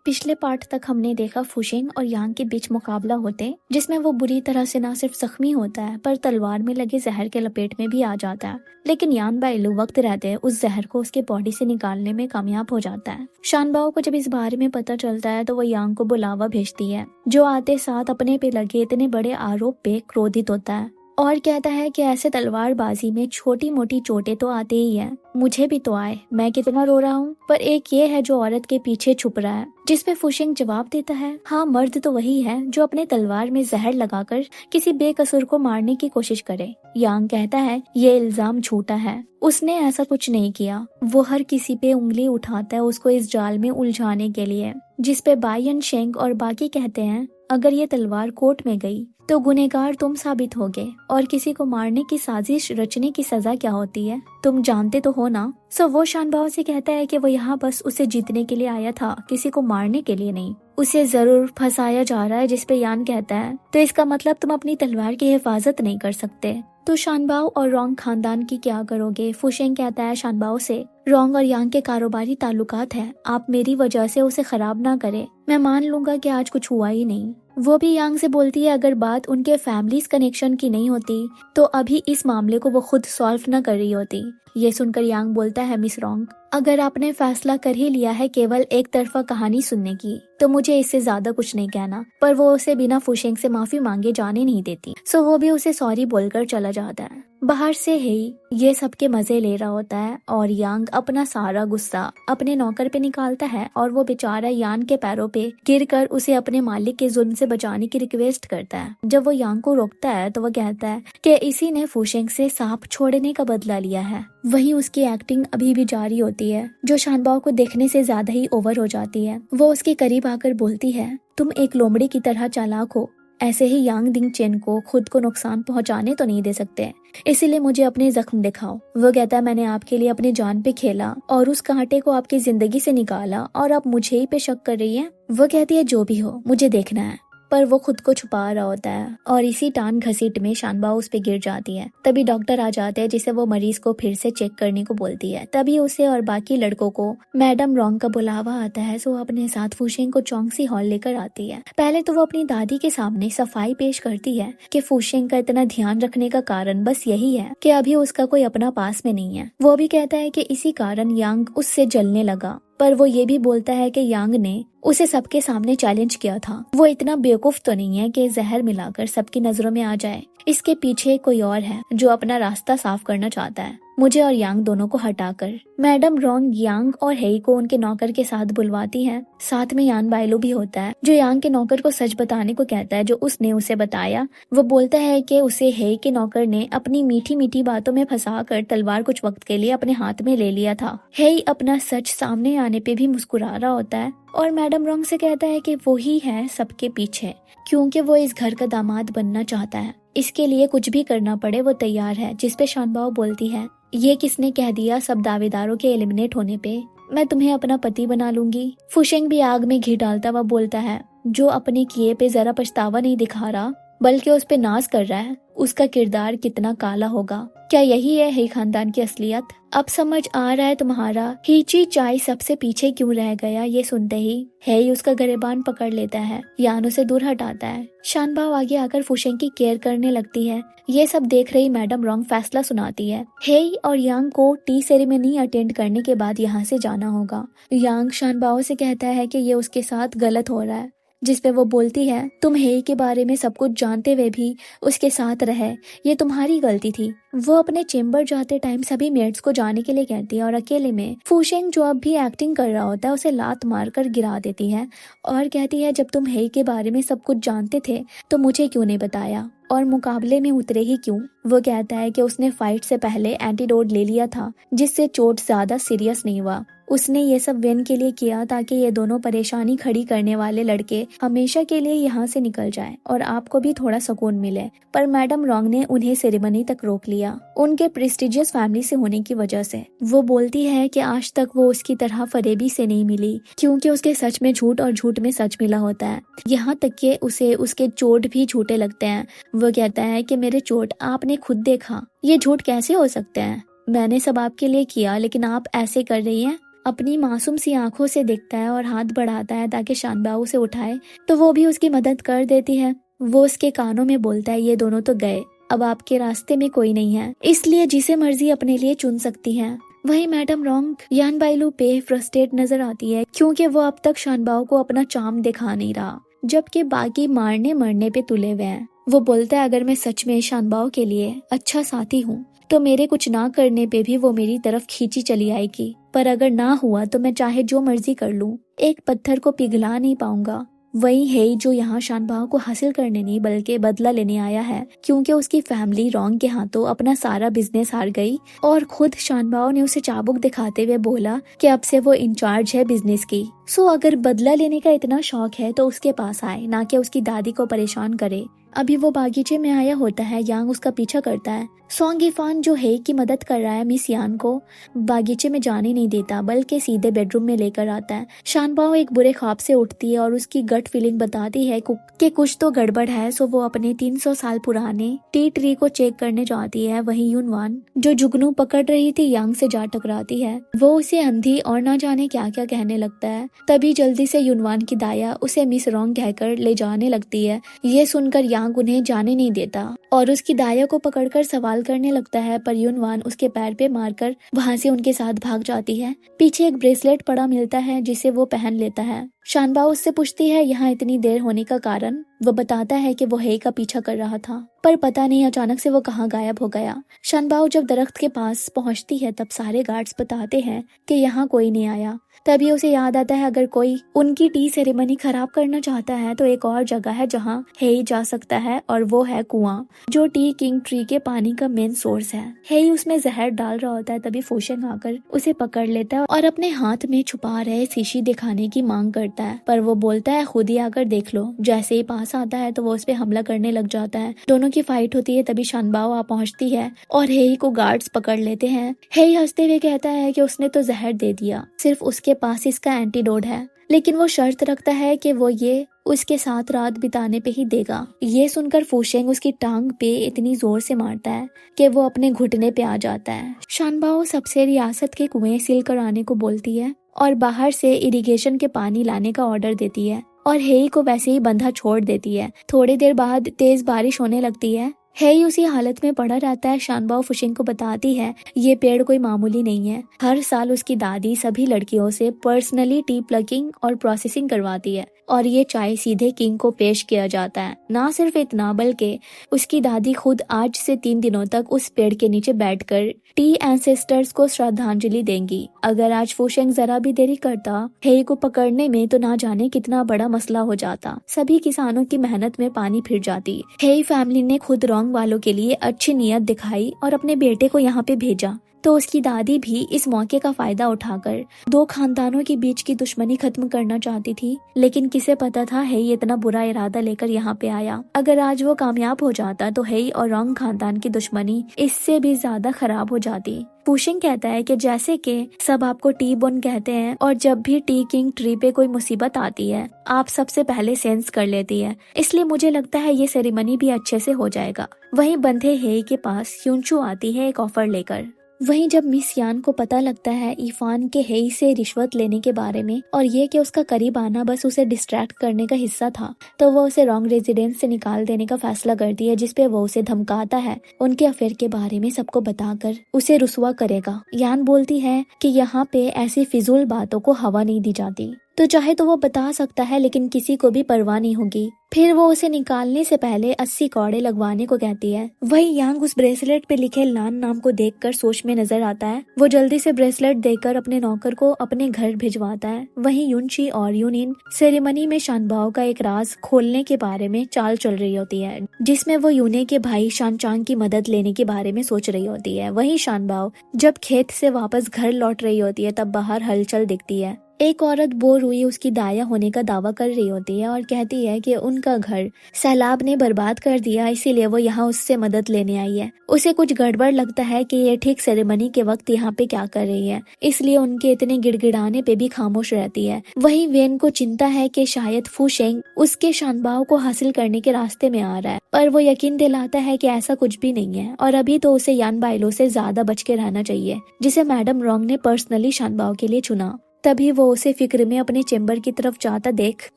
पिछले पार्ट तक हमने देखा फुशिंग और यांग के बीच मुकाबला होते, जिसमें वो बुरी तरह से ना सिर्फ जख्मी होता है पर तलवार में लगे जहर के लपेट में भी आ जाता है। लेकिन यान बाइलू वक्त रहते उस जहर को उसके बॉडी से निकालने में कामयाब हो जाता है। शानबाओ को जब इस बारे में पता चलता है तो वो यांग को बुलावा भेजती है, जो आते साथ अपने पे लगे इतने बड़े आरोप पे क्रोधित होता है और कहता है कि ऐसे तलवारबाजी में छोटी मोटी चोटें तो आते ही हैं, मुझे भी तो आए, मैं कितना रो रहा हूँ। पर एक ये है जो औरत के पीछे छुप रहा है, जिसपे फुशिंग जवाब देता है, हाँ मर्द तो वही है जो अपने तलवार में जहर लगाकर किसी बेकसूर को मारने की कोशिश करे। यांग कहता है ये इल्जाम झूठा है, उसने ऐसा कुछ नहीं किया। वो हर किसी पे उंगली उठाता है उसको इस जाल में उलझाने के लिए, जिसपे बायन शेंग और बाकी कहते हैं अगर ये तलवार कोर्ट में गई तो गुनहगार तुम साबित होगे और किसी को मारने की साजिश रचने की सजा क्या होती है तुम जानते तो हो ना। सो वो शानबाओ से कहता है कि वो यहाँ बस उसे जीतने के लिए आया था, किसी को मारने के लिए नहीं। उसे जरूर फंसाया जा रहा है, जिसपे यान कहता है तो इसका मतलब तुम अपनी तलवार की हिफाजत नहीं कर सकते, तो शानबाओ और रोंग खानदान की क्या करोगे। फुशिंग कहता है शानबाओ से रोंग और यांग के कारोबारी ताल्लुकात है, आप मेरी वजह से उसे खराब ना करें, मैं मान लूंगा कि आज कुछ हुआ ही नहीं। वो भी यांग से बोलती है अगर बात उनके फैमिलीज कनेक्शन की नहीं होती तो अभी इस मामले को वो खुद सॉल्व न कर रही होती। ये सुनकर यांग बोलता है मिस रोंग, अगर आपने फैसला कर ही लिया है केवल एक तरफा कहानी सुनने की तो मुझे इससे ज्यादा कुछ नहीं कहना। पर वो उसे बिना फुशिंग से माफी मांगे जाने नहीं देती, सो वो भी उसे सॉरी बोलकर चला जाता है। बाहर से ही ये सबके मजे ले रहा होता है और यांग अपना सारा गुस्सा अपने नौकर पे निकालता है और वो बेचारा यान के पैरों पे गिरकर उसे अपने मालिक के जुल्म से बचाने की रिक्वेस्ट करता है। जब वो यांग को रोकता है तो वो कहता है कि इसी ने फुशिंग से सांप छोड़ने का बदला लिया है। वहीं उसकी एक्टिंग अभी भी जारी होती है, जो शानबाओ को देखने से ज्यादा ही ओवर हो जाती है। वो उसके करीब आकर बोलती है तुम एक लोमड़ी की तरह चालाक हो, ऐसे ही यांग दिंग चेन को खुद को नुकसान पहुंचाने तो नहीं दे सकते, इसीलिए मुझे अपने जख्म दिखाओ। वो कहता है मैंने आपके लिए अपनी जान पे खेला और उस कांटे को आपकी जिंदगी से निकाला और आप मुझे ही पे शक कर रही है। वो कहती है जो भी हो मुझे देखना है, पर वो खुद को छुपा रहा होता है और इसी टान घसीट में शानबाओ उस पे गिर जाती है। तभी डॉक्टर आ जाते हैं, जिसे वो मरीज को फिर से चेक करने को बोलती है। तभी उसे और बाकी लड़कों को मैडम रोंग का बुलावा आता है, सो अपने साथ फुशिंग को चौंगसी हॉल लेकर आती है। पहले तो वो अपनी दादी के सामने सफाई पेश करती है कि फुशिंग का इतना ध्यान रखने का कारण बस यही है कि अभी उसका कोई अपना पास में नहीं है। वो भी कहता है कि इसी कारण यांग उससे जलने लगा, पर वो ये भी बोलता है कि यांग ने उसे सबके सामने चैलेंज किया था। वो इतना बेवकूफ तो नहीं है कि जहर मिलाकर सबकी नजरों में आ जाए। इसके पीछे कोई और है जो अपना रास्ता साफ करना चाहता है, मुझे और यांग दोनों को हटाकर। मैडम रोंग यांग और हेई को उनके नौकर के साथ बुलवाती है। साथ में यान बाइलो भी होता है, जो यांग के नौकर को सच बताने को कहता है जो उसने उसे बताया। वो बोलता है कि उसे हेई के नौकर ने अपनी मीठी मीठी बातों में फंसाकर तलवार कुछ वक्त के लिए अपने हाथ में ले लिया था। हेई अपना सच सामने आने पे भी मुस्कुरा रहा होता है और मैडम रोंग से कहता है कि वो ही है सबके पीछे, क्योंकि वो इस घर का दामाद बनना चाहता है, इसके लिए कुछ भी करना पड़े वो तैयार है। जिसपे शानबाओ बोलती है ये किसने कह दिया सब दावेदारों के एलिमिनेट होने पे, मैं तुम्हें अपना पति बना लूंगी। फुशिंग भी आग में घी डालता हुआ बोलता है जो अपने किए पे जरा पछतावा नहीं दिखा रहा बल्कि उस पे नाज कर रहा है, उसका किरदार कितना काला होगा। क्या यही है हेई खानदान की असलियत? अब समझ आ रहा है तुम्हारा हीची चाय सबसे पीछे क्यों रह गया। ये सुनते ही हेई उसका गरेबान पकड़ लेता है, यान उसे दूर हटाता है। शानबाओ आगे आकर फुशिंग की केयर करने लगती है। ये सब देख रही मैडम रोंग फैसला सुनाती है, हेई और यांग को टी सेरेमनी अटेंड करने के बाद यहाँ से जाना होगा। यांग शानबाओ से कहता है कि ये उसके साथ गलत हो रहा है, जिसपे वो बोलती है तुम हेई के बारे में सब कुछ जानते हुए भी उसके साथ रहे, ये तुम्हारी गलती थी। वो अपने चेम्बर जाते टाइम सभी मेट्स को जाने के लिए कहती है और अकेले में फुशिंग जो अब भी एक्टिंग कर रहा होता है उसे लात मारकर गिरा देती है और कहती है जब तुम हेई के बारे में सब कुछ जानते थे तो मुझे क्यों नहीं बताया और मुकाबले में उतरे ही क्यों। वो कहता है कि उसने फाइट से पहले एंटीडोट ले लिया था जिससे चोट ज्यादा सीरियस नहीं हुआ। उसने ये सब वेन के लिए किया ताकि ये दोनों परेशानी खड़ी करने वाले लड़के हमेशा के लिए यहाँ से निकल जाएं और आपको भी थोड़ा सुकून मिले। पर मैडम रोंग ने उन्हें सेरेमनी तक रोक लिया उनके प्रेस्टिजियस फैमिली से होने की वजह से। वो बोलती है कि आज तक वो उसकी तरह फरेबी से नहीं मिली, क्योंकि उसके सच में झूठ और झूठ में सच मिला होता है। यहाँ तक कि उसे उसके चोट भी झूठे लगते हैं। वो कहता है कि मेरे चोट आपने खुद देखा, ये झूठ कैसे हो सकते हैं? मैंने सब आपके लिए किया लेकिन आप ऐसे कर रही हैं। अपनी मासूम सी आंखों से देखता है और हाथ बढ़ाता है ताकि शानबाओ उसे उठाए, तो वो भी उसकी मदद कर देती है। वो उसके कानों में बोलता है, ये दोनों तो गए, अब आपके रास्ते में कोई नहीं है, इसलिए जिसे मर्जी अपने लिए चुन सकती है। वहीं मैडम रोंग यान बाइलू पे फ्रस्ट्रेट नजर आती है क्योंकि वो अब तक शानबाओ को अपना चार्म दिखा नहीं रहा, जबकि बाकी मारने मरने पे तुले हुए हैं। वो बोलता है, अगर मैं सच में शानबाओ के लिए अच्छा साथी हूँ तो मेरे कुछ ना करने पे भी वो मेरी तरफ खींची चली आएगी, पर अगर ना हुआ तो मैं चाहे जो मर्जी कर लूं, एक पत्थर को पिघला नहीं पाऊंगा। वही है जो यहाँ शानबाओ को हासिल करने नहीं बल्कि बदला लेने आया है, क्योंकि उसकी फैमिली रोंग के हाथों अपना सारा बिजनेस हार गई और खुद शानबाओ ने उसे चाबुक दिखाते हुए बोला कि अब से वो इंचार्ज है बिजनेस की। सो अगर बदला लेने का इतना शौक है तो उसके पास आए, ना कि उसकी दादी को परेशान करे। अभी वो बागीचे में आया होता है, यांग उसका पीछा करता है। सोंग यीफान जो है की मदद कर रहा है मिस यान को बागीचे में जाने नहीं देता, बल्कि सीधे बेडरूम में लेकर आता है। शानबाओ एक बुरे ख्वाब से उठती है और उसकी गट फीलिंग बताती है कि कुछ तो गड़बड़ है। सो वो अपने 300 साल पुराने टी ट्री को चेक करने जाती है। वहीं यूनवान जो जुगनू पकड़ रही थी यांग से जा टकराती है। वो उसे अंधी और ना जाने क्या क्या कहने लगता है। तभी जल्दी से यूनवान की दाया उसे मिस रोंग कहकर ले जाने लगती है। ये सुनकर यांग उन्हें जाने नहीं देता और उसकी दाया को पकड़कर सवाल करने लगता है, पर यूनवान उसके पैर पे मारकर वहां से उनके साथ भाग जाती है। पीछे एक ब्रेसलेट पड़ा मिलता है जिसे वो पहन लेता है। शानबाओ उससे पूछती है यहाँ इतनी देर होने का कारण। वो बताता है कि वो हे का पीछा कर रहा था, पर पता नहीं अचानक से वो कहाँ गायब हो गया। शानबाओ जब दरख्त के पास पहुँचती है तब सारे गार्ड्स बताते हैं कि यहाँ कोई नहीं आया। तभी उसे याद आता है, अगर कोई उनकी टी सेरेमनी खराब करना चाहता है तो एक और जगह है जहाँ हेई जा सकता है, और वो है कुआं, जो टी किंग ट्री के पानी का मेन सोर्स है। हेई उसमें जहर डाल रहा होता है। तभी फूशेंग आकर उसे पकड़ लेता है और अपने हाथ में छुपा रहे शीशी दिखाने की मांग करता है, पर वो बोलता है खुद ही आकर देख लो। जैसे ही पास आता है तो वो उस पे हमला करने लग जाता है। दोनों की फाइट होती है। तभी शानबाओ आ पहुंचती है और हेई को गार्ड्स पकड़ लेते हैं। हेई हंसते हुए कहता है कि उसने तो जहर दे दिया, सिर्फ उसके पास इसका एंटीडोट है, लेकिन वो शर्त रखता है कि वो ये उसके साथ रात बिताने पे ही देगा। ये सुनकर फूशेंग उसकी टांग पे इतनी जोर से मारता है कि वो अपने घुटने पे आ जाता है। शानबाओ सबसे रियासत के कुएं सील कर आने को बोलती है और बाहर से इरिगेशन के पानी लाने का ऑर्डर देती है और हेई को वैसे ही बंधा छोड़ देती है। थोड़ी देर बाद तेज बारिश होने लगती है। हेई उसी हालत में पड़ा रहता है। शानबाओ फुशिंग को बताती है ये पेड़ कोई मामूली नहीं है। हर साल उसकी दादी सभी लड़कियों से पर्सनली टी प्लकिंग और प्रोसेसिंग करवाती है और ये चाय सीधे किंग को पेश किया जाता है। ना सिर्फ इतना बल्कि उसकी दादी खुद आज से 3 दिनों तक उस पेड़ के नीचे बैठकर टी एंसेस्टर्स को श्रद्धांजलि देंगी। अगर आज फुशिंग जरा भी देरी करता हेई को पकड़ने में तो ना जाने कितना बड़ा मसला हो जाता। सभी किसानों की मेहनत में पानी फिर जाती। हेई फैमिली ने खुद रोंग वालों के लिए अच्छी नीयत दिखाई और अपने बेटे को यहाँ पे भेजा, तो उसकी दादी भी इस मौके का फायदा उठाकर 2 खानदानों के बीच की दुश्मनी खत्म करना चाहती थी। लेकिन किसे पता था हेई इतना बुरा इरादा लेकर यहाँ पे आया। अगर आज वो कामयाब हो जाता तो हेई और रोंग खानदान की दुश्मनी इससे भी ज्यादा खराब हो जाती। फूशिंग कहता है कि जैसे कि सब आपको टी बोन कहते हैं और जब भी टी किंग ट्री पे कोई मुसीबत आती है आप सबसे पहले सेंस कर लेती है, इसलिए मुझे लगता है ये सेरेमनी भी अच्छे से हो जाएगा। वहीं बंधे हेई के पास यूनचू आती है एक ऑफर लेकर। वहीं जब मिस यान को पता लगता है इफान के हेई से रिश्वत लेने के बारे में और ये कि उसका करीब आना बस उसे डिस्ट्रैक्ट करने का हिस्सा था, तो वो उसे रोंग रेजिडेंस से निकाल देने का फैसला करती है, जिसपे वो उसे धमकाता है उनके अफेयर के बारे में सबको बताकर उसे रुसवा करेगा। यान बोलती है कि यहाँ पे ऐसी फिजूल बातों को हवा नहीं दी जाती, तो चाहे तो वो बता सकता है लेकिन किसी को भी परवाह नहीं होगी। फिर वो उसे निकालने से पहले 80 कौड़े लगवाने को कहती है। वही यांग उस ब्रेसलेट पे लिखे लान नाम को देखकर सोच में नजर आता है। वो जल्दी से ब्रेसलेट देकर अपने नौकर को अपने घर भिजवाता है। वहीं यूनची और यूनिन सेरेमनी में शानबाओ का एक राज खोलने के बारे में चाल चल रही होती है, जिसमें वो यूने के भाई शानचांग की मदद लेने के बारे में सोच रही होती है। वहीं शानबाओ जब खेत से वापस घर लौट रही होती है तब बाहर हलचल दिखती है। एक औरत बो रुई उसकी दाया होने का दावा कर रही होती है और कहती है कि उनका घर सैलाब ने बर्बाद कर दिया, इसीलिए वो यहाँ उससे मदद लेने आई है। उसे कुछ गड़बड़ लगता है कि ये ठीक सेरेमनी के वक्त यहाँ पे क्या कर रही है, इसलिए उनके इतने गिड़गिड़ाने पे भी खामोश रहती है। वहीं वेन को चिंता है कि शायद फूशेंग उसके शानबाओ को हासिल करने के रास्ते में आ रहा है, पर वो यकीन दिलाता है कि ऐसा कुछ भी नहीं है और अभी तो उसे यान बाइलो से ज्यादा बच के रहना चाहिए, जिसे मैडम रोंग ने पर्सनली शानबाओ के लिए चुना। तभी वो उसे फिक्र में अपने चेम्बर की तरफ जाता देख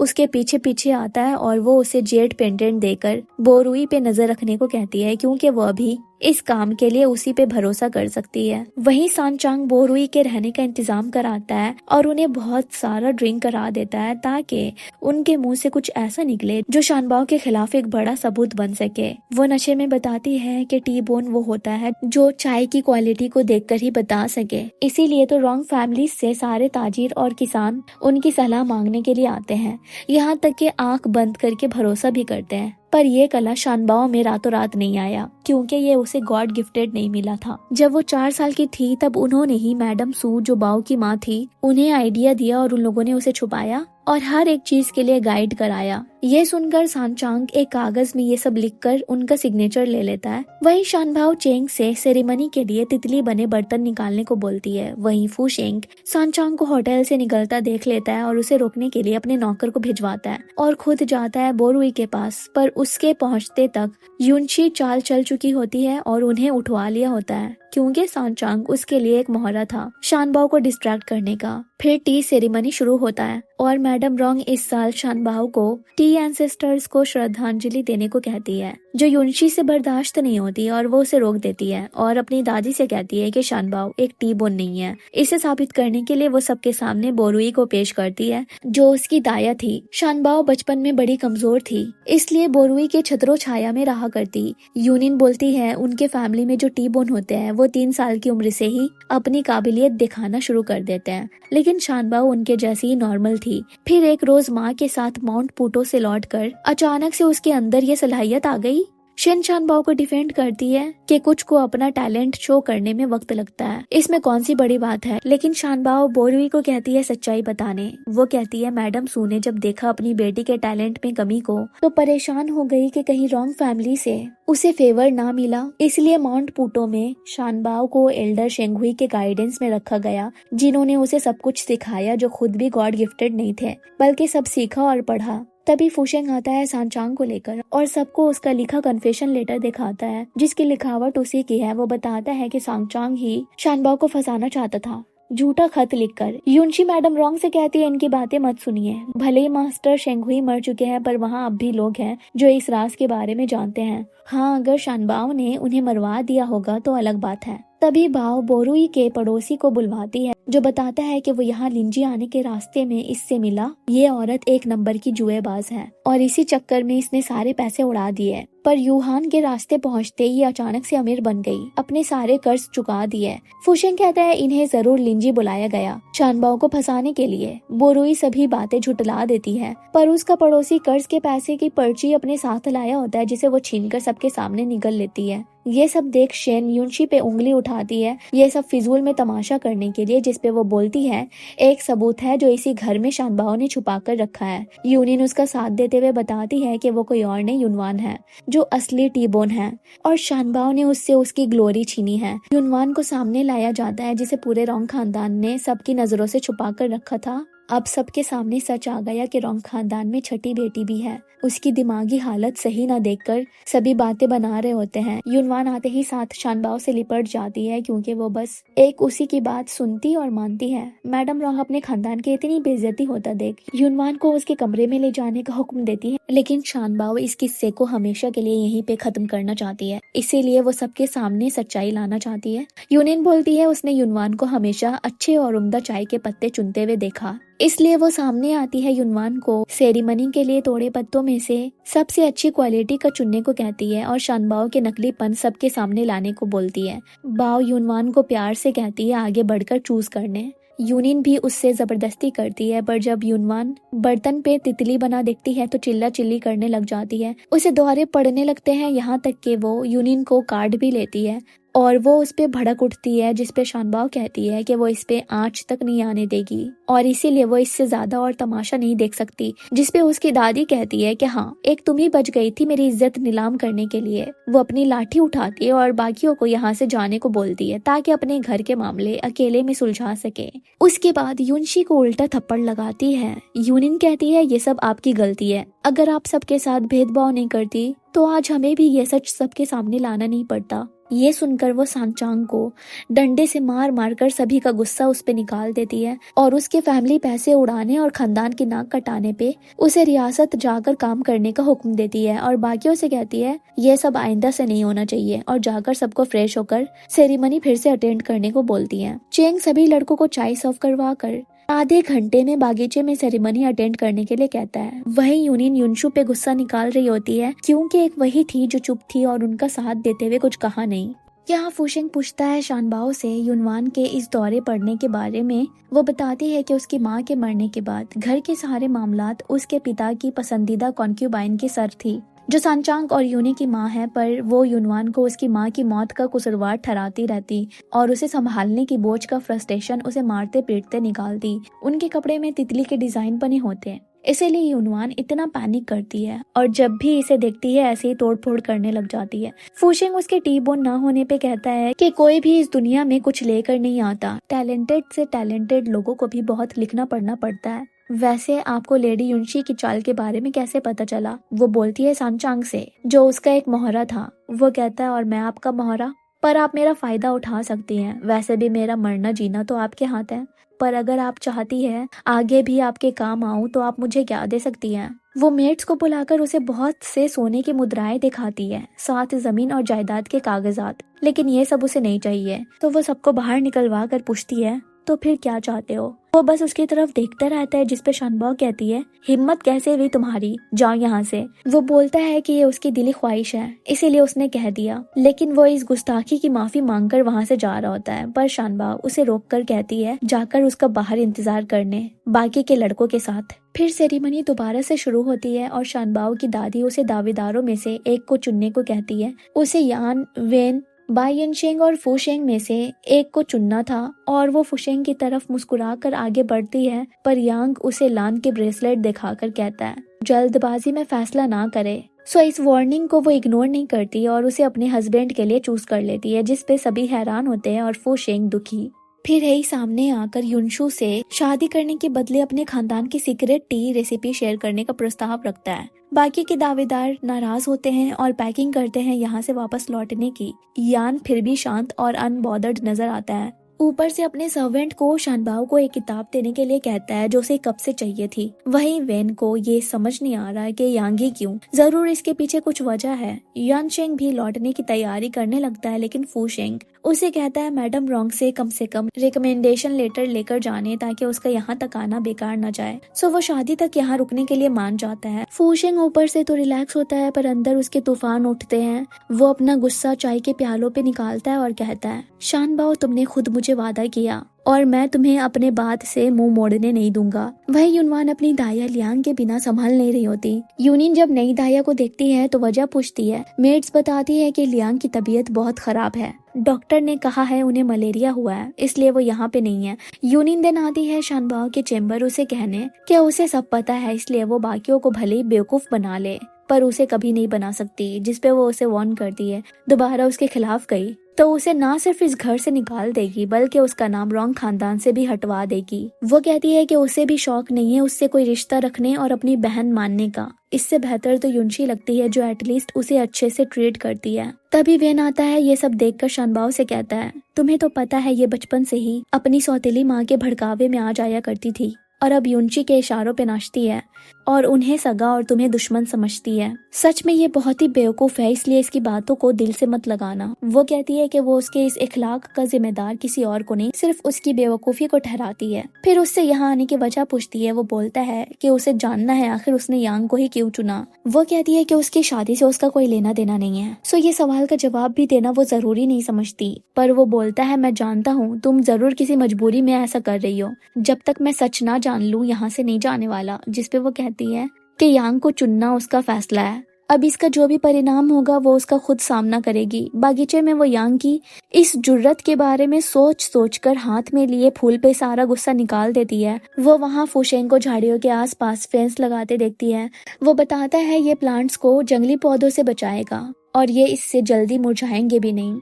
उसके पीछे पीछे आता है और वो उसे जेड पेंडेंट देकर बोरुई पे नजर रखने को कहती है, क्योंकि वो अभी इस काम के लिए उसी पे भरोसा कर सकती है। वहीं सांचांग बोरुई के रहने का इंतजाम कराता है और उन्हें बहुत सारा ड्रिंक करा देता है ताकि उनके मुंह से कुछ ऐसा निकले जो शानबाओ के खिलाफ एक बड़ा सबूत बन सके। वो नशे में बताती है कि टी बोन वो होता है जो चाय की क्वालिटी को देखकर ही बता सके, इसीलिए तो रोंग फैमिली से सारे ताजिर और किसान उनकी सलाह मांगने के लिए आते हैं, यहाँ तक कि आंख बंद करके भरोसा भी करते हैं। पर ये कला शानबाओ में रातों रात नहीं आया, क्योंकि ये उसे गॉड गिफ्टेड नहीं मिला था। जब वो 4 साल की थी तब उन्होंने ही मैडम सू, जो बाओ की माँ थी, उन्हें आइडिया दिया और उन लोगों ने उसे छुपाया और हर एक चीज के लिए गाइड कराया। ये सुनकर सांचांग एक कागज में ये सब लिखकर उनका सिग्नेचर ले लेता है। वहीं शानबाओ चेंग से सेरेमनी के लिए तितली बने बर्तन निकालने को बोलती है। वहीं फूशेंग सांचांग को होटल से निकलता देख लेता है और उसे रोकने के लिए अपने नौकर को भिजवाता है और खुद जाता है बोरुई के पास, पर उसके पहुंचते तक यूनशी चाल चल चुकी होती है और उन्हें उठवा लिया होता है, क्योंकि सांचांग उसके लिए एक मोहरा था शानबाओ को डिस्ट्रैक्ट करने का। फिर टी सेरेमनी शुरू होता है और मैडम रोंग इस साल शानबाओ को टी एंसेस्टर्स को श्रद्धांजलि देने को कहती है, जो यूनशी से बर्दाश्त नहीं होती और वो उसे रोक देती है और अपनी दादी से कहती है कि शानबाओ एक टी बोन नहीं है। इसे साबित करने के लिए वो सबके सामने बोरुई को पेश करती है, जो उसकी दाया थी। शानबाओ बचपन में बड़ी कमजोर थी, इसलिए बोरुई के छत्रो छाया में रहा करती। यूनिन बोलती है उनके फैमिली में जो टी बोन होते हैं वो 3 साल की उम्र से ही अपनी काबिलियत दिखाना शुरू कर देते हैं, लेकिन शानबाओ उनके जैसी ही नॉर्मल थी। फिर एक रोज माँ के साथ माउंट पूटो से लौटकर अचानक से उसके अंदर ये सलाहियत आ गई। शिन शानबाओ को डिफेंड करती है कि कुछ को अपना टैलेंट शो करने में वक्त लगता है, इसमें कौन सी बड़ी बात है। लेकिन शानबाओ बोरुई को कहती है सच्चाई बताने। वो कहती है मैडम सू ने जब देखा अपनी बेटी के टैलेंट में कमी को तो परेशान हो गई कि कहीं रोंग फैमिली से उसे फेवर ना मिला, इसलिए माउंट पूटो में शानबाओ को एल्डर शेंगहुई के गाइडेंस में रखा गया, जिन्होंने उसे सब कुछ सिखाया, जो खुद भी गॉड गिफ्टेड नहीं थे बल्कि सब सीखा और पढ़ा। तभी फूशेंग आता है सांचांग को लेकर और सबको उसका लिखा कन्फेशन लेटर दिखाता है, जिसकी लिखावट उसी की है। वो बताता है कि सांचांग ही शानबाओ को फंसाना चाहता था झूठा खत लिखकर। यूनशी मैडम रोंग से कहती है इनकी बातें मत सुनिए, भले ही मास्टर शेंगहुई मर चुके हैं पर वहाँ अब भी लोग हैं जो इस राज के बारे में जानते हैं। हाँ, अगर शानबाओ ने उन्हें मरवा दिया होगा तो अलग बात है। तभी बाओ बोरुई के पड़ोसी को बुलवाती है, जो बताता है कि वो यहाँ लिंजी आने के रास्ते में इससे मिला। ये औरत 1 नंबर की जुएबाज है और इसी चक्कर में इसने सारे पैसे उड़ा दिए, पर यूहान के रास्ते पहुँचते ही अचानक से अमीर बन गई, अपने सारे कर्ज चुका दिए। फूशेंग कहता है इन्हें जरूर लिंजी बुलाया गया शानबाओ को फंसाने के लिए। बोरुई सभी बातें झुटला देती है, पर उसका पड़ोसी कर्ज के पैसे की पर्ची अपने साथ लाया होता है, जिसे वो छीनकर सबके सामने निगल लेती है। ये सब देख शेन यूनशी पे उंगली उठाती है, ये सब फिजूल में तमाशा करने के लिए, जिसपे वो बोलती है एक सबूत है जो इसी घर में शानबाओ ने छुपा कर रखा है। यूनिन उसका साथ देते हुए बताती है कि वो कोई और नहीं युनवान है, जो असली टीबोन है और शानबाओ ने उससे उसकी ग्लोरी छीनी है। युनवान को सामने लाया जाता है, जिसे पूरे रोंग खानदान ने सबकी नजरों से छुपा कर रखा था। अब सबके सामने सच आ गया कि रोंग खानदान में छठी बेटी भी है। उसकी दिमागी हालत सही न देखकर सभी बातें बना रहे होते हैं। युनवान आते ही साथ शानबाओ से लिपट जाती है, क्योंकि वो बस एक उसी की बात सुनती और मानती है। मैडम रोंग अपने खानदान की इतनी बेइज्जती होता देख युनवान को उसके कमरे में ले जाने का हुक्म देती है, लेकिन शानबाओ इस किस्से को हमेशा के लिए यहीं पे खत्म करना चाहती है, इसीलिए वो सबके सामने सच्चाई लाना चाहती है। यूनिन बोलती है उसने युनवान को हमेशा अच्छे और उम्दा चाय के पत्ते चुनते हुए देखा, इसलिए वो सामने आती है। युनवान को सेरेमनी के लिए तोड़े पत्तों में से सबसे अच्छी क्वालिटी का चुनने को कहती है और शानबाओ के नकलीपन सबके सामने लाने को बोलती है। बाओ युनवान को प्यार से कहती है आगे बढ़कर चूज करने। यूनिन भी उससे जबरदस्ती करती है, पर जब युनवान बर्तन पे तितली बना देखती है तो चिल्ला चिल्ली करने लग जाती है। उसे दोहरे पड़ने लगते हैं, यहाँ तक कि वो यूनिन को काट भी लेती है। और वो उस पे भड़क उठती है, जिस पे शानबाव कहती है कि वो इस पे आंच तक नहीं आने देगी और इसीलिए वो इससे ज्यादा और तमाशा नहीं देख सकती। जिस पे उसकी दादी कहती है कि हाँ, एक तुम ही बच गई थी मेरी इज्जत नीलाम करने के लिए। वो अपनी लाठी उठाती है और बाकियों को यहाँ से जाने को बोलती है ताकि अपने घर के मामले अकेले में सुलझा सके। उसके बाद यूनशी को उल्टा थप्पड़ लगाती है। यूनिन कहती है ये सब आपकी गलती है, अगर आप सबके साथ भेदभाव नहीं करती तो आज हमें भी ये सच सबके सामने लाना नहीं पड़ता। ये सुनकर वो सांचांग को डंडे से मार मार कर सभी का गुस्सा उस पे निकाल देती है और उसके फैमिली पैसे उड़ाने और खानदान की नाक कटाने पे उसे रियासत जाकर काम करने का हुक्म देती है और बाकियों से कहती है ये सब आइंदा से नहीं होना चाहिए और जाकर सबको फ्रेश होकर सेरेमनी फिर से अटेंड करने को बोलती है। चेंग सभी लड़कों को चाय सर्व करवा कर आधे घंटे में बागीचे में सेरेमनी अटेंड करने के लिए कहता है। वहीं यूनिन युनशु पे गुस्सा निकाल रही होती है क्योंकि एक वही थी जो चुप थी और उनका साथ देते हुए कुछ कहा नहीं। यहाँ फुशेंग पूछता है शानबाओ से युनवान के इस दौरे पड़ने के बारे में। वो बताती है कि उसकी माँ के मरने के बाद घर के सारे मामलात उसके पिता की पसंदीदा कॉन्क्यूबाइन की सर थी, जो सांचांग और यूनी की माँ है, पर वो युनवान को उसकी माँ की मौत का कसूरवार ठहराती रहती और उसे संभालने की बोझ का फ्रस्ट्रेशन उसे मारते पीटते निकालती। उनके कपड़े में तितली के डिजाइन बने होते हैं, इसीलिए युनवान इतना पैनिक करती है और जब भी इसे देखती है ऐसे ही तोड़फोड़ करने लग जाती है। फुशेंग उसके टी बोन ना होने पे कहता है कि कोई भी इस दुनिया में कुछ लेकर नहीं आता, टैलेंटेड से टैलेंटेड लोगों को भी बहुत लिखना पढ़ना पड़ता है। वैसे आपको लेडी युनशी की चाल के बारे में कैसे पता चला? वो बोलती है सांचांग से, जो उसका एक मोहरा था। वो कहता है और मैं आपका मोहरा? पर आप मेरा फायदा उठा सकती हैं, वैसे भी मेरा मरना जीना तो आपके हाथ है, पर अगर आप चाहती है आगे भी आपके काम आऊं तो आप मुझे क्या दे सकती हैं? वो मेट्स को बुलाकर उसे बहुत से सोने की मुद्राएं दिखाती है, साथ जमीन और जायदाद के कागजात, लेकिन ये सब उसे नहीं चाहिए। तो वो सबको बाहर निकलवा कर पूछती है तो फिर क्या चाहते हो? वो बस उसकी तरफ देखता रहता है, जिसपे शानबाओ कहती है हिम्मत कैसे हुई तुम्हारी, जाओ यहाँ से। वो बोलता है कि ये उसकी दिली ख्वाहिश है इसीलिए उसने कह दिया, लेकिन वो इस गुस्ताखी की माफी मांगकर वहाँ से जा रहा होता है, पर शानबाओ उसे रोक कर कहती है जाकर उसका बाहर इंतजार करने बाकी के लड़कों के साथ। फिर सेरेमनी दोबारा से शुरू होती है और शानबाओ की दादी उसे दावेदारों में से एक को चुनने को कहती है। उसे यान, वेन, बायनशेंग और फुशेंग में से एक को चुनना था और वो फुशेंग की तरफ मुस्कुराकर आगे बढ़ती है, पर यांग उसे लान के ब्रेसलेट दिखाकर कहता है जल्दबाजी में फैसला ना करे। सो इस वार्निंग को वो इग्नोर नहीं करती और उसे अपने हस्बैंड के लिए चूज कर लेती है, जिस पे सभी हैरान होते हैं और फुशेंग दुखी। फिर यही सामने आकर युनशु से शादी करने के बदले अपने खानदान की सीक्रेट टी रेसिपी शेयर करने का प्रस्ताव रखता है। बाकी के दावेदार नाराज होते हैं और पैकिंग करते हैं यहाँ से वापस लौटने की। यान फिर भी शांत और अनबॉदर्ड नजर आता है। ऊपर से अपने सर्वेंट को शानबाओ को एक किताब देने के लिए कहता है जो उसे कब से चाहिए थी। वहीं वेन को ये समझ नहीं आ रहा है कि यांगी क्यों, जरूर इसके पीछे कुछ वजह है। यानशेंग भी लौटने की तैयारी करने लगता है, लेकिन फुशेंग उसे कहता है मैडम रोंग से कम रिकमेंडेशन लेटर लेकर जाने ताकि उसका यहाँ तक आना बेकार न जाए। सो वो शादी तक यहाँ रुकने के लिए मान जाता है। फुशेंग ऊपर से तो रिलैक्स होता है, पर अंदर उसके तूफान उठते हैं। वो अपना गुस्सा चाय के प्यालों पे निकालता है और कहता है शानबाओ तुमने खुद मुझे वादा किया और मैं तुम्हें अपने बात से मुंह मोड़ने नहीं दूंगा। वही युनवान अपनी दाया लियांग के बिना संभाल नहीं रही होती। यूनिन जब नई दाया को देखती है तो वजह पूछती है। मेड्स बताती है कि लियांग की तबीयत बहुत खराब है, डॉक्टर ने कहा है उन्हें मलेरिया हुआ है, इसलिए वो यहाँ पे नहीं है। यूनिन दिन आती है शानबाओ के चेम्बर उसे कहने कि उसे सब पता है, इसलिए वो बाकियों को भले ही बेवकूफ बना ले पर उसे कभी नहीं बना सकती, जिसपे वो उसे वार्न करती है दोबारा उसके खिलाफ गई तो उसे ना सिर्फ इस घर से निकाल देगी बल्कि उसका नाम रोंग खानदान से भी हटवा देगी। वो कहती है कि उसे भी शौक नहीं है उससे कोई रिश्ता रखने और अपनी बहन मानने का। इससे बेहतर तो युनशी लगती है जो एटलीस्ट उसे अच्छे से ट्रीट करती है। तभी वेन आता है। ये सब देखकर शानबाओ से कहता है तुम्हें तो पता है ये बचपन से ही अपनी सौतेली माँ के भड़कावे में आ जाया करती थी और अब युनशी के इशारों पे नाचती है और उन्हें सगा और तुम्हें दुश्मन समझती है। सच में ये बहुत ही बेवकूफ है, इसलिए इसकी बातों को दिल से मत लगाना। वो कहती है कि वो उसके इस इखलाक का जिम्मेदार किसी और को नहीं सिर्फ उसकी बेवकूफी को ठहराती है। फिर उससे यहाँ आने की वजह पूछती है। वो बोलता है कि उसे जानना है आखिर उसने यांग को ही क्यों चुना। वो कहती है कि उसकी शादी से उसका कोई लेना देना नहीं है, सो ये सवाल का जवाब भी देना वो जरूरी नहीं समझती। पर वो बोलता है मैं जानता हूँ तुम जरूर किसी मजबूरी में ऐसा कर रही हो, जब तक मैं सच ना जान लूँ यहाँ से नहीं जाने वाला। जिसपे वो कहती है कि यांग को चुनना उसका फैसला है, अब इसका जो भी परिणाम होगा वो उसका खुद सामना करेगी। बागीचे में वो यांग की इस जुर्रत के बारे में सोच सोच कर हाथ में लिए फूल पे सारा गुस्सा निकाल देती है। वो वहाँ फुशेंग को झाड़ियों के आसपास फेंस लगाते देखती है। वो बताता है ये प्लांट्स को जंगली पौधों से बचाएगा और ये इससे जल्दी मुरझाएंगे भी नहीं।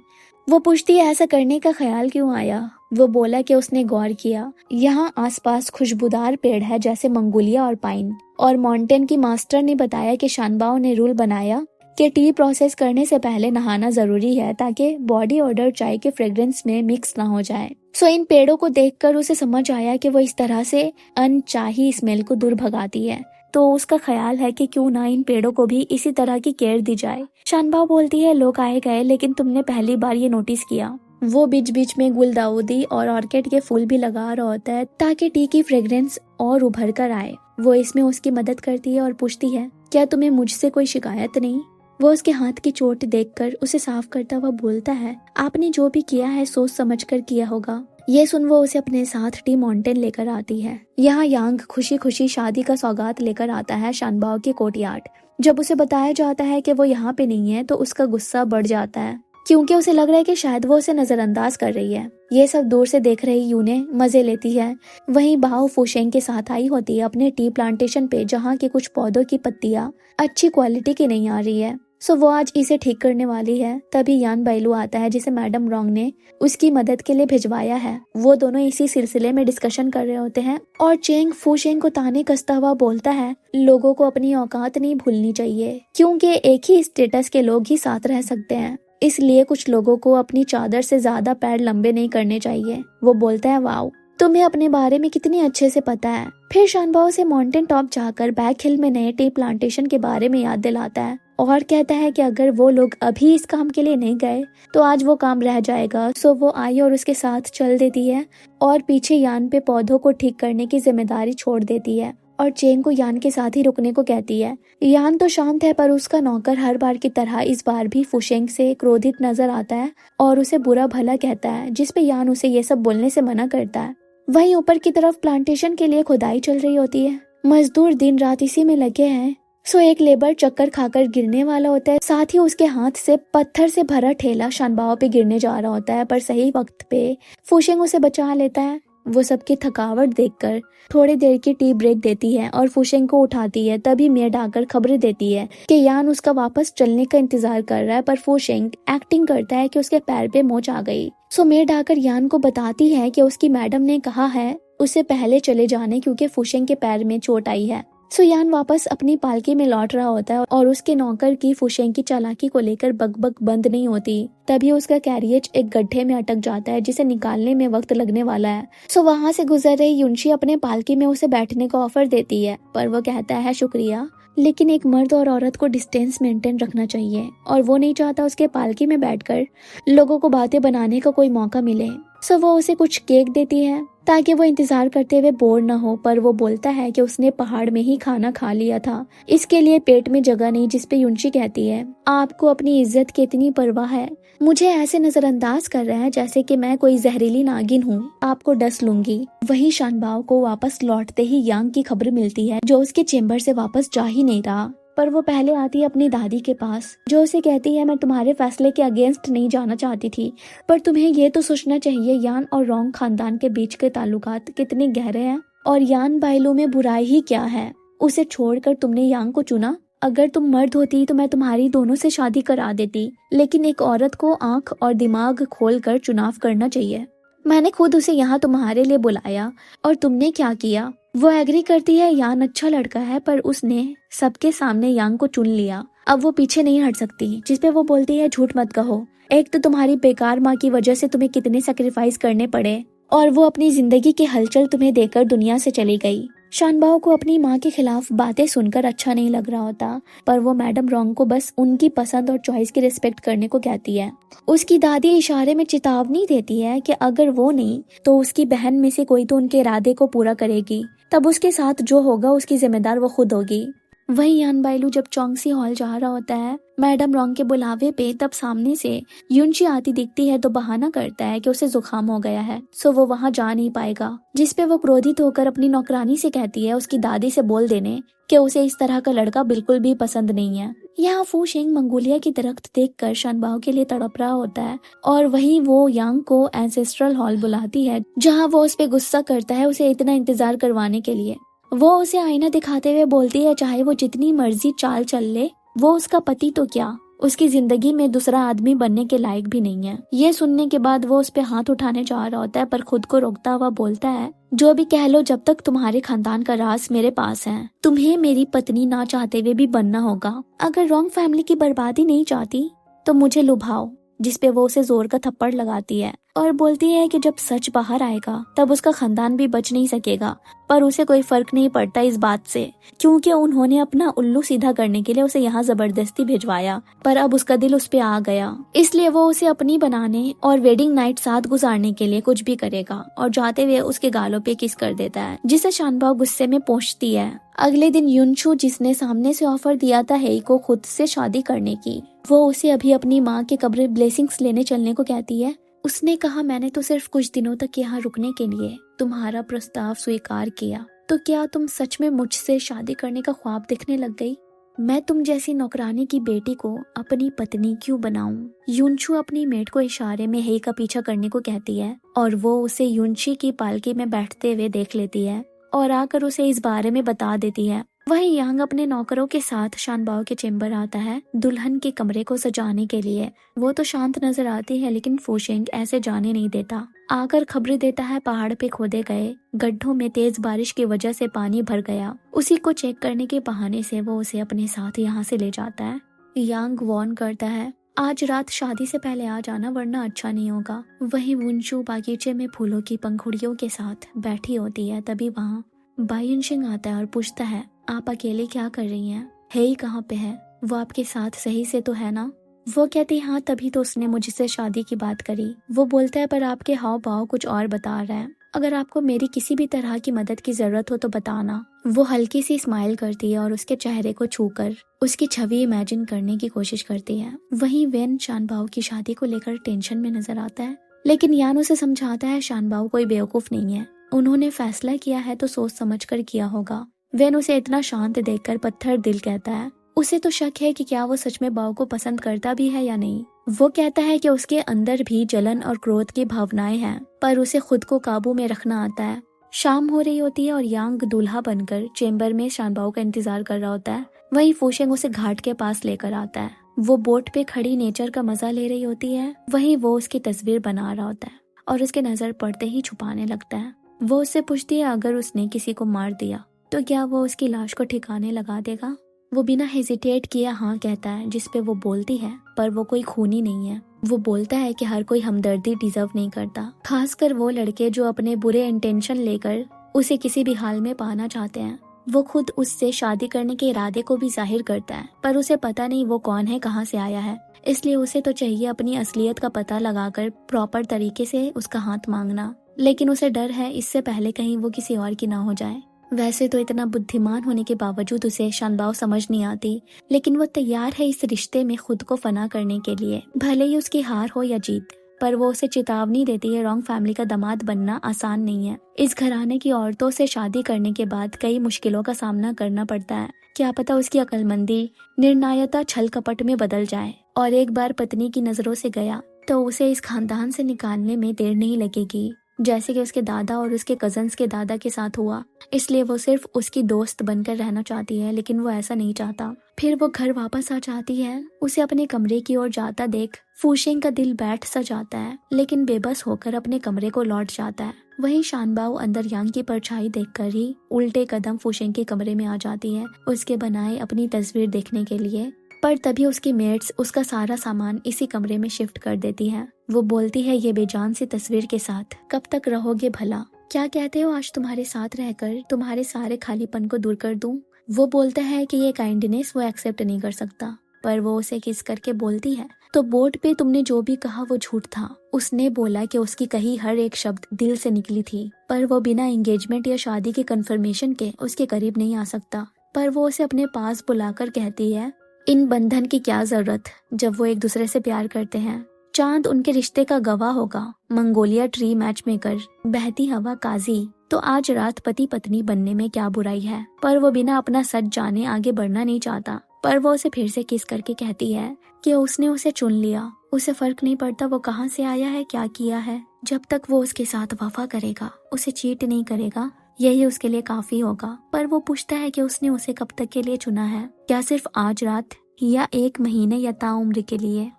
वो पूछती है ऐसा करने का ख्याल क्यों आया। वो बोला कि उसने गौर किया यहाँ आसपास खुशबूदार पेड़ है जैसे मंगोलिया और पाइन, और माउंटेन की मास्टर ने बताया कि शानबाओ ने रूल बनाया कि टी प्रोसेस करने से पहले नहाना जरूरी है ताकि बॉडी ऑर्डर चाय के फ्रेग्रेंस में मिक्स ना हो जाए। सो इन पेड़ों को देखकर उसे समझ आया कि वो इस तरह से अनचाही स्मेल को दूर भगाती है। तो उसका ख्याल है कि क्यों ना इन पेड़ों को भी इसी तरह की केयर दी जाए। शानबाओ बोलती है लोग आए गए लेकिन तुमने पहली बार ये नोटिस किया। वो बीच बीच में गुलदाउदी और ऑर्किड के फूल भी लगा रहा होता है ताकि टी की फ्रेग्रेंस और उभर कर आए। वो इसमें उसकी मदद करती है और पूछती है क्या तुम्हें मुझसे कोई शिकायत नहीं। वो उसके हाथ की चोट देखकर उसे साफ करता हुआ बोलता है आपने जो भी किया है सोच समझ कर किया होगा। ये सुन वो उसे अपने साथ टी माउंटेन लेकर आती है। यहाँ यांग खुशी खुशी शादी का सौगात लेकर आता है शानबाओ के कोर्टयार्ड। जब उसे बताया जाता है कि वो यहाँ पे नहीं है तो उसका गुस्सा बढ़ जाता है क्योंकि उसे लग रहा है कि शायद वो उसे नजरअंदाज कर रही है। ये सब दूर से देख रही यूने मजे लेती है। वहीं बाओ फुशेंग के साथ आई होती है अपने टी प्लांटेशन पे जहाँ के कुछ पौधों की पत्तियां अच्छी क्वालिटी की नहीं आ रही है। सो वो आज इसे ठीक करने वाली है। तभी यान बैलू आता है जिसे मैडम रोंग ने उसकी मदद के लिए भिजवाया है। वो दोनों इसी सिलसिले में डिस्कशन कर रहे होते हैं और चेंग फुशेंग को ताने कसता हुआ बोलता है लोगों को अपनी औकात नहीं भूलनी चाहिए क्योंकि एक ही स्टेटस के लोग ही साथ रह सकते हैं, इसलिए कुछ लोगों को अपनी चादर से ज्यादा पैर लंबे नहीं करने चाहिए। वो बोलता है वाओ तुम्हें अपने बारे में कितनी अच्छे से पता है। फिर शानबाओ से माउंटेन टॉप जाकर बैक हिल में नए टी प्लांटेशन के बारे में याद दिलाता है और कहता है कि अगर वो लोग अभी इस काम के लिए नहीं गए तो आज वो काम रह जाएगा। सो वो आई और उसके साथ चल देती है और पीछे यान पे पौधों को ठीक करने की जिम्मेदारी छोड़ देती है और चेंग को यान के साथ ही रुकने को कहती है। यान तो शांत है पर उसका नौकर हर बार की तरह इस बार भी फुशेंग से क्रोधित नजर आता है और उसे बुरा भला कहता है, जिसपे यान उसे ये सब बोलने से मना करता है। वहीं ऊपर की तरफ प्लांटेशन के लिए खुदाई चल रही होती है। मजदूर दिन रात इसी में लगे हैं। सो एक लेबर चक्कर खाकर गिरने वाला होता है, साथ ही उसके हाथ से पत्थर से भरा ठेला शानबाओ पे गिरने जा रहा होता है, पर सही वक्त पे फुशेंग उसे बचा लेता है। वो सबकी थकावट देखकर थोड़ी देर की टी ब्रेक देती है और फुशेंग को उठाती है। तभी मेड आकर खबरें देती है कि यान उसका वापस चलने का इंतजार कर रहा है, पर फुशेंग एक्टिंग करता है कि उसके पैर पे मोच आ गई। सो मेड आकर यान को बताती है कि उसकी मैडम ने कहा है उसे पहले चले जाने क्योंकि फुशेंग के पैर में चोट आई है। सो यान वापस अपनी पालकी में लौट रहा होता है और उसके नौकर की फुशेंग की चालाकी को लेकर बकबक बंद नहीं होती। तभी उसका कैरियज एक गड्ढे में अटक जाता है जिसे निकालने में वक्त लगने वाला है। सो वहाँ से गुजर रही युनशी अपने पालकी में उसे बैठने का ऑफर देती है, पर वो कहता है शुक्रिया, लेकिन एक मर्द और औरत को डिस्टेंस मेंटेन रखना चाहिए और वो नहीं चाहता उसके पालकी में बैठकर लोगों को बातें बनाने का कोई मौका मिले। सो वो उसे कुछ केक देती है ताकि वो इंतजार करते हुए बोर न हो, पर वो बोलता है कि उसने पहाड़ में ही खाना खा लिया था, इसके लिए पेट में जगह नहीं। जिसपे युनशी कहती है आपको अपनी इज्जत की इतनी परवाह है, मुझे ऐसे नजरअंदाज कर रहा है जैसे कि मैं कोई जहरीली नागिन हूँ, आपको डस लूंगी। वही शानबाओ को वापस लौटते ही यांग की खबर मिलती है जो उसके चेम्बर से वापस जा ही नहीं रहा, पर वो पहले आती है अपनी दादी के पास जो उसे कहती है मैं तुम्हारे फैसले के अगेंस्ट नहीं जाना चाहती थी, पर तुम्हें ये तो सोचना चाहिए यान और रोंग खानदान के बीच के ताल्लुकात कितने गहरे हैं और यान बाइलू में बुराई ही क्या है। उसे छोड़कर तुमने यांग को चुना। अगर तुम मर्द होती तो मैं तुम्हारी दोनों से शादी करा देती, लेकिन एक औरत को आंख और दिमाग खोलकर चुनाव करना चाहिए। मैंने खुद उसे यहाँ तुम्हारे लिए बुलाया और तुमने क्या किया। वो एग्री करती है यान अच्छा लड़का है, पर उसने सबके सामने यांग को चुन लिया, अब वो पीछे नहीं हट सकती। जिसपे वो बोलती है झूठ मत कहो, एक तो तुम्हारी बेकार माँ की वजह से तुम्हें कितने सेक्रीफाइस करने पड़े और वो अपनी जिंदगी की हलचल तुम्हें देकर दुनिया से चली गई। शानबाओ को अपनी माँ के खिलाफ बातें सुनकर अच्छा नहीं लग रहा होता, पर वो मैडम रोंग को बस उनकी पसंद और चॉइस की रिस्पेक्ट करने को कहती है। उसकी दादी इशारे में चेतावनी देती है कि अगर वो नहीं तो उसकी बहन में से कोई तो उनके इरादे को पूरा करेगी, तब उसके साथ जो होगा उसकी जिम्मेदार वो खुद होगी। वही यान बाइलू जब चौंगसी हॉल जा रहा होता है मैडम रॉन्ग के बुलावे पे, तब सामने से युनशी आती दिखती है तो बहाना करता है कि उसे जुकाम हो गया है, सो वो वहाँ जा नहीं पाएगा। जिसपे वो क्रोधित होकर अपनी नौकरानी से कहती है उसकी दादी से बोल देने कि उसे इस तरह का लड़का बिल्कुल भी पसंद नहीं है। यहाँ फूशेंग मंगोलिया की दरख्त देखकर शानबाओ के लिए तड़प रहा होता है और वही वो यांग को एंसेस्ट्रल हॉल बुलाती है, जहाँ वो उस पे गुस्सा करता है उसे इतना इंतजार करवाने के लिए। वो उसे आईना दिखाते हुए बोलती है चाहे वो जितनी मर्जी चाल चल ले, वो उसका पति तो क्या, उसकी जिंदगी में दूसरा आदमी बनने के लायक भी नहीं है। ये सुनने के बाद वो उस पे हाथ उठाने जा रहा होता है पर खुद को रोकता हुआ बोलता है जो भी कह लो, जब तक तुम्हारे खानदान का राज मेरे पास है, तुम्हें मेरी पत्नी ना चाहते हुए भी बनना होगा। अगर रॉन्ग फैमिली की बर्बादी नहीं चाहती तो मुझे लुभाओ। जिसपे वो उसे जोर का थप्पड़ लगाती है और बोलती है कि जब सच बाहर आएगा तब उसका खानदान भी बच नहीं सकेगा। पर उसे कोई फर्क नहीं पड़ता इस बात से, क्योंकि उन्होंने अपना उल्लू सीधा करने के लिए उसे यहाँ जबरदस्ती भिजवाया, पर अब उसका दिल उस पे आ गया, इसलिए वो उसे अपनी बनाने और वेडिंग नाइट साथ गुजारने के लिए कुछ भी करेगा और जाते हुए उसके गालों पे किस कर देता है, जिसे शानबाओ गुस्से में पहुंचती है। अगले दिन युनशु, जिसने सामने से ऑफर दिया था हेई को खुद से शादी करने की, वो उसे अभी अपनी माँ के कब्र ब्लेसिंग्स लेने चलने को कहती है। उसने कहा मैंने तो सिर्फ कुछ दिनों तक यहाँ रुकने के लिए तुम्हारा प्रस्ताव स्वीकार किया, तो क्या तुम सच में मुझसे शादी करने का ख्वाब देखने लग गई? मैं तुम जैसी नौकरानी की बेटी को अपनी पत्नी क्यों बनाऊं? युनशु अपनी मेट को इशारे में हेई का पीछा करने को कहती है और वो उसे युनशी की पालकी में बैठते हुए देख लेती है और आकर उसे इस बारे में बता देती है। वहीं यांग अपने नौकरों के साथ शानबाओ के चेम्बर आता है दुल्हन के कमरे को सजाने के लिए। वो तो शांत नजर आती है लेकिन फूशेंग ऐसे जाने नहीं देता। आकर खबरें देता है पहाड़ पे खोदे गए गड्ढों में तेज बारिश की वजह से पानी भर गया। उसी को चेक करने के बहाने से वो उसे अपने साथ यहाँ से ले जाता है। यांग वॉर्न करता है आज रात शादी से पहले आ जाना वरना अच्छा नहीं होगा। वहीं वुनशु बागीचे में फूलों की पंखुड़ियों के साथ बैठी होती है। तभी वहाँ बायुनशिंग आता है और पूछता है आप अकेले क्या कर रही हैं? हेई कहाँ पे है? वो आपके साथ सही से तो है ना? वो कहती हाँ, तभी तो उसने मुझसे शादी की बात करी। वो बोलता है पर आपके हाव भाव कुछ और बता रहा है, अगर आपको मेरी किसी भी तरह की मदद की जरूरत हो तो बताना। वो हल्की सी स्माइल करती है और उसके चेहरे को छूकर उसकी छवि इमेजिन करने की कोशिश करती है। वहीं वेन शानबाओ की शादी को लेकर टेंशन में नजर आता है, लेकिन यान उसे समझाता है शानबाओ कोई बेवकूफ नहीं है, उन्होंने फैसला किया है तो सोच समझ कर किया होगा। वेन उसे इतना शांत देखकर पत्थर दिल कहता है। उसे तो शक है कि क्या वो सच में बाओ को पसंद करता भी है या नहीं। वो कहता है कि उसके अंदर भी जलन और क्रोध की भावनाएं हैं, पर उसे खुद को काबू में रखना आता है। शाम हो रही होती है और यांग दूल्हा बनकर चेम्बर में शानबाओ का इंतजार कर रहा होता है। वहीं फूशेंग उसे घाट के पास लेकर आता है। वो बोट पे खड़ी नेचर का मजा ले रही होती है। वहीं वो उसकी तस्वीर बना रहा होता है और उसके नजर पड़ते ही छुपाने लगता है। वो उससे पूछती है अगर उसने किसी को मार दिया तो क्या वो उसकी लाश को ठिकाने लगा देगा। वो बिना हेजिटेट किए हाँ कहता है, जिसपे वो बोलती है पर वो कोई खूनी नहीं है। वो बोलता है कि हर कोई हमदर्दी डिजर्व नहीं करता, खासकर वो लड़के जो अपने बुरे इंटेंशन लेकर उसे किसी भी हाल में पाना चाहते हैं। वो खुद उससे शादी करने के इरादे को भी जाहिर करता है, पर उसे पता नहीं वो कौन है, कहाँ से आया है। इसलिए उसे तो चाहिए अपनी असलियत का पता लगाकर प्रॉपर तरीके से उसका हाथ मांगना, लेकिन उसे डर है इससे पहले कहीं वो किसी और की ना हो जाए। वैसे तो इतना बुद्धिमान होने के बावजूद उसे शानबाओ समझ नहीं आती, लेकिन वो तैयार है इस रिश्ते में खुद को फना करने के लिए, भले ही उसकी हार हो या जीत। पर वो उसे चेतावनी देती है रॉन्ग फैमिली का दामाद बनना आसान नहीं है। इस घराने की औरतों से शादी करने के बाद कई मुश्किलों का सामना करना पड़ता है। क्या पता उसकी अक्लमंदी निर्णायता छल कपट में बदल जाए और एक बार पत्नी की नजरों से गया तो उसे इस खानदान से निकालने में देर नहीं लगेगी, जैसे कि उसके दादा और उसके कजन्स के दादा के साथ हुआ। इसलिए वो सिर्फ उसकी दोस्त बनकर रहना चाहती है, लेकिन वो ऐसा नहीं चाहता। फिर वो घर वापस आ जाती है। उसे अपने कमरे की ओर जाता देख फूशेंग का दिल बैठ सा जाता है, लेकिन बेबस होकर अपने कमरे को लौट जाता है। वहीं शानबाओ अंदर यांग की परछाई देखकर ही उल्टे कदम फूशेंग के कमरे में आ जाती है उसके बनाए अपनी तस्वीर देखने के लिए। पर तभी उसकी मेट्स उसका सारा सामान इसी कमरे में शिफ्ट कर देती है। वो बोलती है ये बेजान सी तस्वीर के साथ कब तक रहोगे भला? क्या कहते हो आज तुम्हारे साथ रहकर तुम्हारे सारे खालीपन को दूर कर दूं? वो बोलता है कि ये काइंडनेस वो एक्सेप्ट नहीं कर सकता, पर वो उसे किस करके बोलती है तो बोर्ड पे तुमने जो भी कहा वो झूठ था। उसने बोला कि उसकी कही हर एक शब्द दिल से निकली थी, पर वो बिना एंगेजमेंट या शादी के कंफर्मेशन के उसके करीब नहीं आ सकता। पर वो उसे अपने पास बुलाकर कहती है, इन बंधन की क्या जरूरत जब वो एक दूसरे से प्यार करते हैं। चांद उनके रिश्ते का गवाह होगा, मंगोलिया ट्री मैच मेकर, बहती हवा काजी। तो आज रात पति पत्नी बनने में क्या बुराई है। पर वो बिना अपना सच जाने आगे बढ़ना नहीं चाहता। पर वो उसे फिर से किस करके कहती है कि उसने उसे चुन लिया, उसे फर्क नहीं पड़ता वो कहाँ से आया है, क्या किया है। जब तक वो उसके साथ वफा करेगा, उसे चीट नहीं करेगा, यही उसके लिए काफी होगा। पर वो पूछता है कि उसने उसे कब तक के लिए चुना है, क्या सिर्फ आज रात या 1 महीने या ताउम्र के लिए।